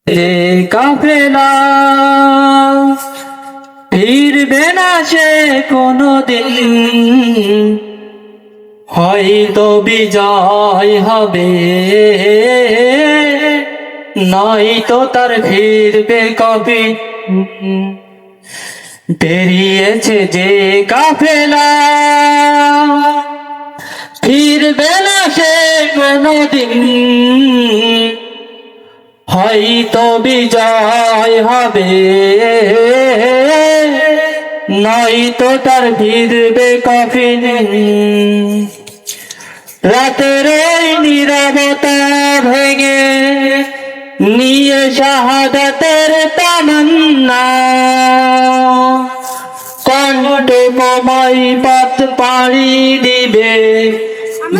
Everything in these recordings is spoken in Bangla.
যে কাফেলা ফিরবে না সে কোনদিন, হয়তো বিজয় হবে, নয়তো তার ফিরবে কবে। বেরিয়েছে যে কাফেলা ফিরবে না সে কোনদিন, হয়তো বিজয় হবে, নয়তো তার ফিরবে কফিন। রাতের এই নীরবতা ভেঙে নিয়ে শাহাদাতের তামান্না, কণ্ঠে কমাই পথ পাড়ি দিবে,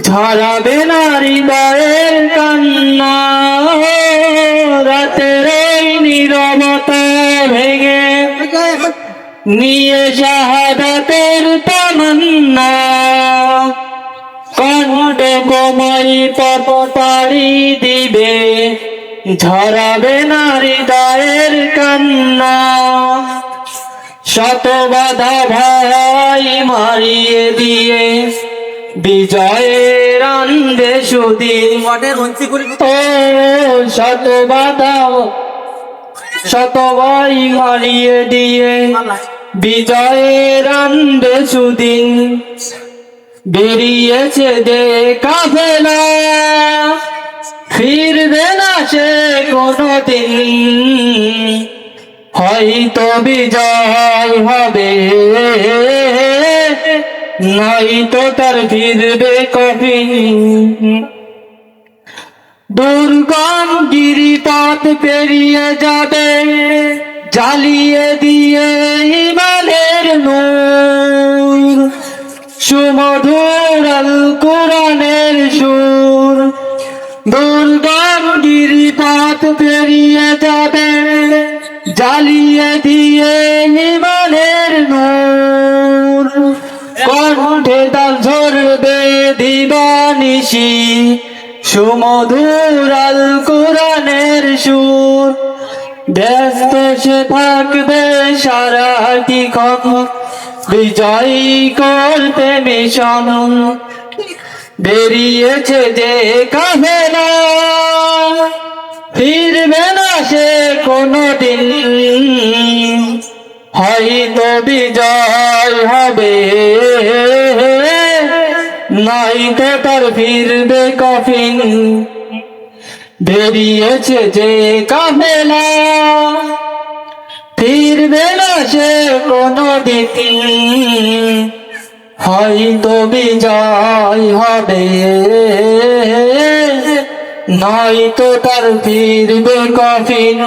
ঝরাবে না হৃদয়ের কান্না। রাতের এই নীরবতা ভেঙে নিয়ে শাহাদাতের তামান্না, কণ্ঠে কমাই পথ পাড়ি দিবে, ঝরাবে না হৃদয়ের কান্না। শত বাধা ভয় মারিয়ে দিয়ে বিজয়ের আনবে সুদিন। ও শত বাধা শত ভয় মারিয়ে দিয়ে বিজয়ের আনবে সুদিন। বেরিয়েছে যে কাফেলা ফিরবে না সে কোনদিন, হয়তো বিজয় হবে, নয়তো তার ফিরবে কফিন। দুর্গম গিরিপথ পেরিয়ে যাবে, জ্বালিয়ে দিয়ে ইমানের নূর, সুমধুর আল কোরআনের সুর। দুর্গম গিরিপথ পেরিয়ে যাবে, জ্বালিয়ে দিয়ে ইমানের নূর, কণ্ঠে তাল ঝরবে দিবানিশি, সুমধুর আল কোরআনের সুর। ব্যস্ত সে থাকবে সারাটিক্ষণ বিজয়ী করতে মিশন। বেরিয়েছে যে কাফেলা ফিরবে না সে কোনদিন, হয়তো বিজয় হবে, নয়তো তার ফিরবে কফিন। বেরিয়েছে যে কাফেলা ফিরবে না সে কোনদিন, হয়তো বিজয় হবে, নয়তো তার ফিরবে কফিন।